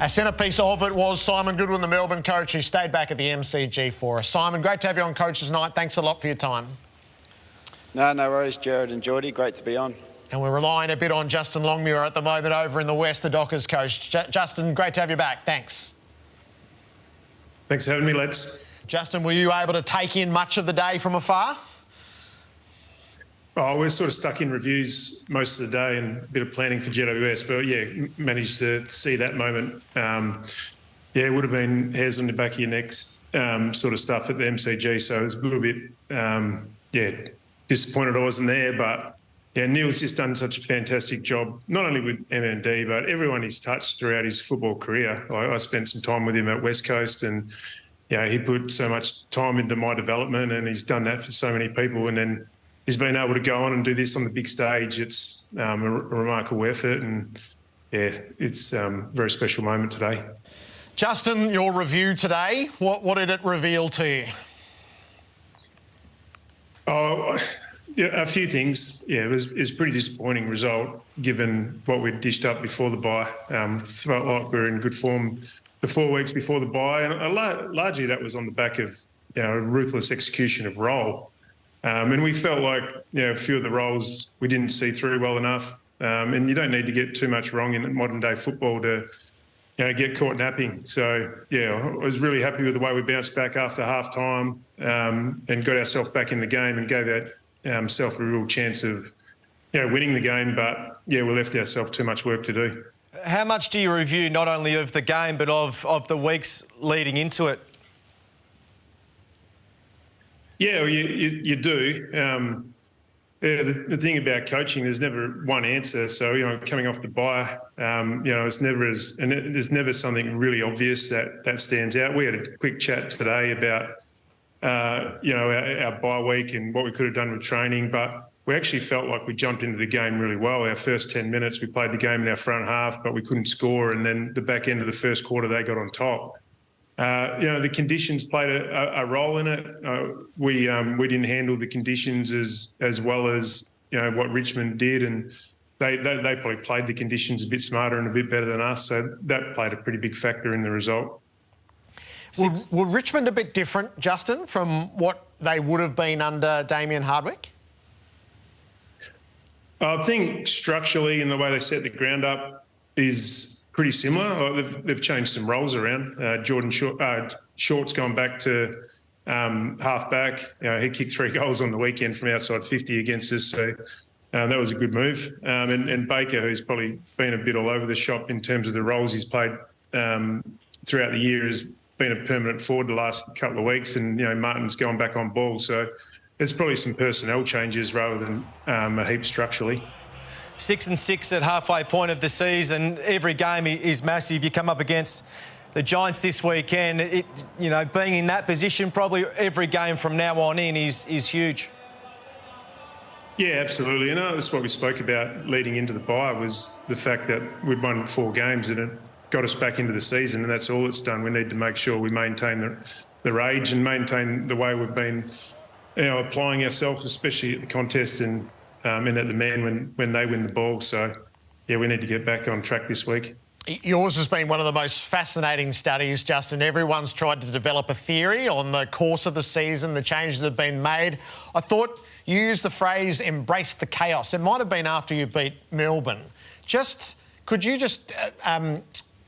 A centrepiece of it was Simon Goodwin, the Melbourne coach, who stayed back at the MCG for us. Simon, great to have you on Coach's Night. Thanks a lot for your time. No worries, Jared and Geordie. Great to be on. And we're relying a bit on Justin Longmuir at the moment over in the West, the Dockers coach. Justin, great to have you back. Thanks. Thanks for having me, lads. Justin, were you able to take in much of the day from afar? Oh, we're sort of stuck in reviews most of the day and a bit of planning for GWS, but yeah, managed to see that moment. It would have been hairs on the back of your neck sort of stuff at the MCG, so it was a little bit, disappointed I wasn't there, but yeah, Neil's just done such a fantastic job, not only with MND, but everyone he's touched throughout his football career. I spent some time with him at West Coast, and he put so much time into my development, and he's done that for so many people, and then he's been able to go on and do this on the big stage. It's a remarkable effort, and it's a very special moment today. Justin, your review today, what did it reveal to you? Oh, yeah, a few things. Yeah, it was a pretty disappointing result given what we'd dished up before the bye. Felt like we were in good form the 4 weeks before the bye, and largely that was on the back of a ruthless execution of role. And we felt like a few of the roles we didn't see through well enough. And you don't need to get too much wrong in modern day football to get caught napping. So I was really happy with the way we bounced back after half time and got ourselves back in the game and gave ourselves a real chance of winning the game. But we left ourselves too much work to do. How much do you review not only of the game but of the weeks leading into it? Yeah, well, you do. The thing about coaching, there's never one answer. So, coming off the bye, it's never there's never something really obvious that stands out. We had a quick chat today about, our bye week and what we could have done with training, but we actually felt like we jumped into the game really well. Our first 10 minutes, we played the game in our front half, but we couldn't score. And then the back end of the first quarter, they got on top. The conditions played a role in it. We didn't handle the conditions as well as what Richmond did, and they probably played the conditions a bit smarter and a bit better than us. So that played a pretty big factor in the result. Were Richmond a bit different, Justin, from what they would have been under Damien Hardwick? I think structurally, in the way they set the ground up, is pretty similar. They've changed some roles around. Jordan Short's gone back to half-back. He kicked 3 goals on the weekend from outside 50 against us, so that was a good move. And Baker, who's probably been a bit all over the shop in terms of the roles he's played throughout the year, has been a permanent forward the last couple of weeks, and Martin's gone back on ball. So there's probably some personnel changes rather than a heap structurally. 6-6 at halfway point of the season. Every game is massive. You come up against the Giants this weekend. Being in that position, probably every game from now on in is huge. Yeah, absolutely. That's what we spoke about leading into the bye, was the fact that we'd won 4 games and it got us back into the season, and that's all it's done. We need to make sure we maintain the rage and maintain the way we've been applying ourselves, especially at the contest and at the man when they win the ball. So, we need to get back on track this week. Yours has been one of the most fascinating studies, Justin. Everyone's tried to develop a theory on the course of the season, the changes that have been made. I thought you used the phrase embrace the chaos. It might have been after you beat Melbourne. Could you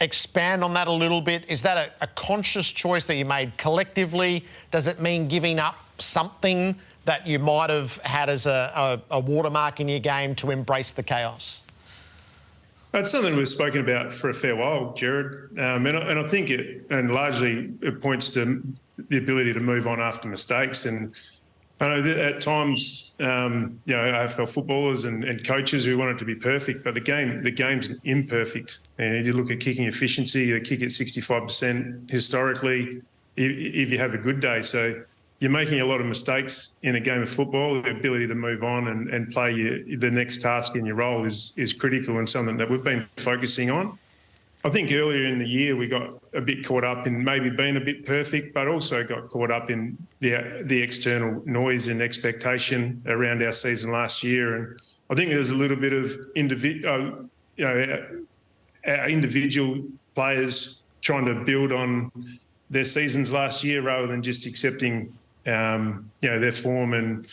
expand on that a little bit? Is that a conscious choice that you made collectively? Does it mean giving up something that you might have had as a watermark in your game to embrace the chaos? It's something we've spoken about for a fair while, Jared, and I think largely it points to the ability to move on after mistakes. And I know that at times, AFL footballers and coaches, we want it to be perfect, but the game's imperfect. And you look at kicking efficiency, you kick at 65% historically if you have a good day. So you're making a lot of mistakes in a game of football. The ability to move on and play the next task in your role is critical and something that we've been focusing on. I think earlier in the year we got a bit caught up in maybe being a bit perfect, but also got caught up in the external noise and expectation around our season last year. And I think there's a little bit of individual players trying to build on their seasons last year rather than just accepting, their form and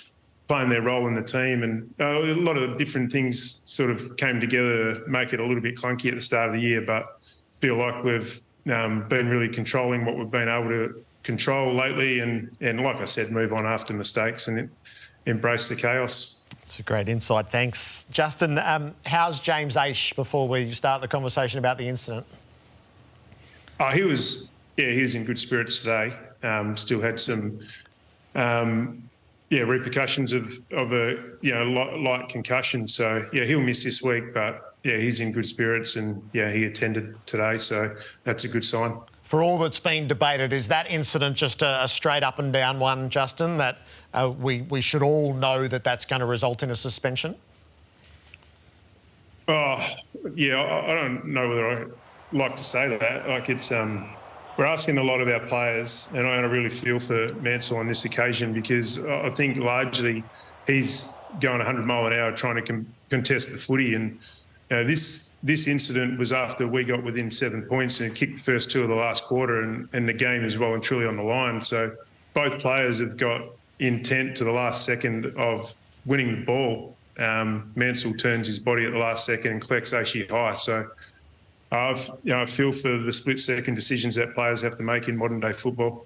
playing their role in the team. And a lot of different things sort of came together to make it a little bit clunky at the start of the year, but feel like we've been really controlling what we've been able to control lately and like I said, move on after mistakes and embrace the chaos. It's a great insight, thanks. Justin, how's James Aish before we start the conversation about the incident? He was in good spirits today. Still had some repercussions of a light concussion. So he'll miss this week, but he's in good spirits and he attended today, so that's a good sign. For all that's been debated, is that incident just a straight up and down one, Justin, that we should all know that that's going to result in a suspension? I don't know whether I like to say that. Like it's we're asking a lot of our players, and I really feel for Mansell on this occasion because I think largely he's going 100 mile an hour trying to contest the footy, and this incident was after we got within 7 points and kicked the first 2 of the last quarter, and the game is well and truly on the line. So both players have got intent to the last second of winning the ball. Mansell turns his body at the last second and collects Aishi high. So I feel for the split-second decisions that players have to make in modern-day football.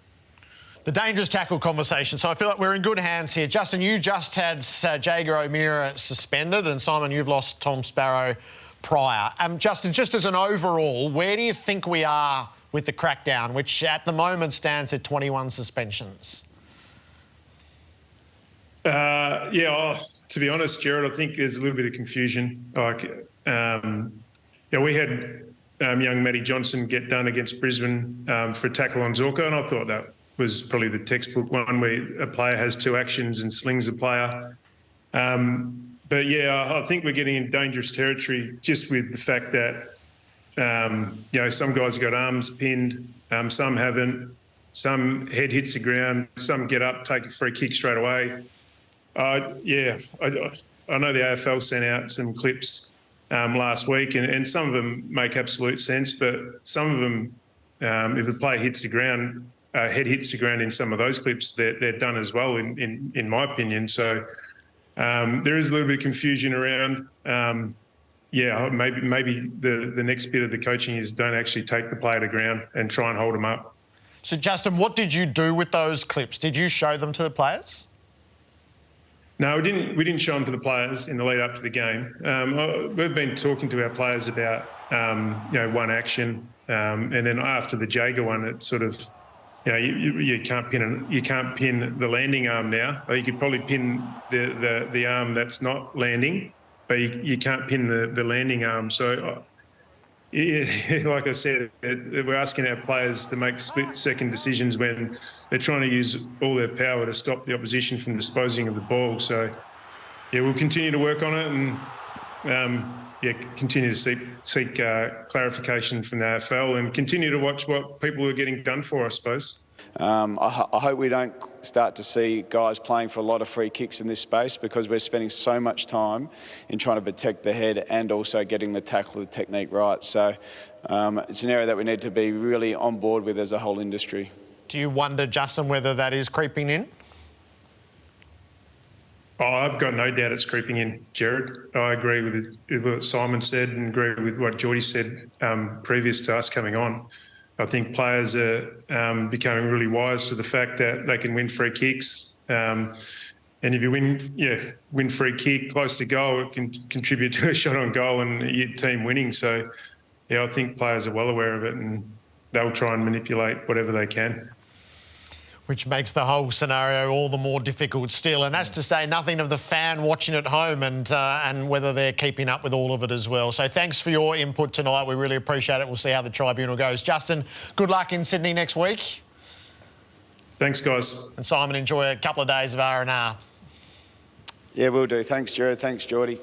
The dangerous tackle conversation. So I feel like we're in good hands here. Justin, you just had Jaeger O'Meara suspended, and Simon, you've lost Tom Sparrow prior. Justin, just as an overall, where do you think we are with the crackdown, which at the moment stands at 21 suspensions? To be honest, Jared, I think there's a little bit of confusion. We had young Matty Johnson get done against Brisbane for a tackle on Zorko, and I thought that was probably the textbook one where a player has 2 actions and slings the player. I think we're getting in dangerous territory just with the fact that, some guys have got arms pinned, some haven't, some head hits the ground, some get up, take a free kick straight away. I know the AFL sent out some clips last week, and some of them make absolute sense, but some of them, if a player hits the ground, head hits the ground in some of those clips, they're done as well, in my opinion. So there is a little bit of confusion around. Maybe the next bit of the coaching is don't actually take the player to ground and try and hold them up. So, Justin, what did you do with those clips? Did you show them to the players? No, we didn't show them to the players in the lead up to the game. We've been talking to our players about one action, and then after the Jaeger one, it sort of you can't pin the landing arm now. Or you could probably pin the arm that's not landing, but you can't pin the landing arm. So, like I said, we're asking our players to make split-second decisions when they're trying to use all their power to stop the opposition from disposing of the ball. So, we'll continue to work on it and continue to seek clarification from the AFL and continue to watch what people are getting done for, I suppose. I hope we don't start to see guys playing for a lot of free kicks in this space because we're spending so much time in trying to protect the head and also getting the tackle, the technique right. So it's an area that we need to be really on board with as a whole industry. Do you wonder, Justin, whether that is creeping in? Oh, I've got no doubt it's creeping in, Jared. I agree with what Simon said and agree with what Geordie said previous to us coming on. I think players are becoming really wise to the fact that they can win free kicks. And if you win free kick close to goal, it can contribute to a shot on goal and your team winning. So, I think players are well aware of it and they'll try and manipulate whatever they can. Which makes the whole scenario all the more difficult still. And that's to say nothing of the fan watching at home and whether they're keeping up with all of it as well. So thanks for your input tonight. We really appreciate it. We'll see how the tribunal goes. Justin, good luck in Sydney next week. Thanks, guys. And Simon, enjoy a couple of days of R&R. Yeah, will do. Thanks, Jared. Thanks, Geordie.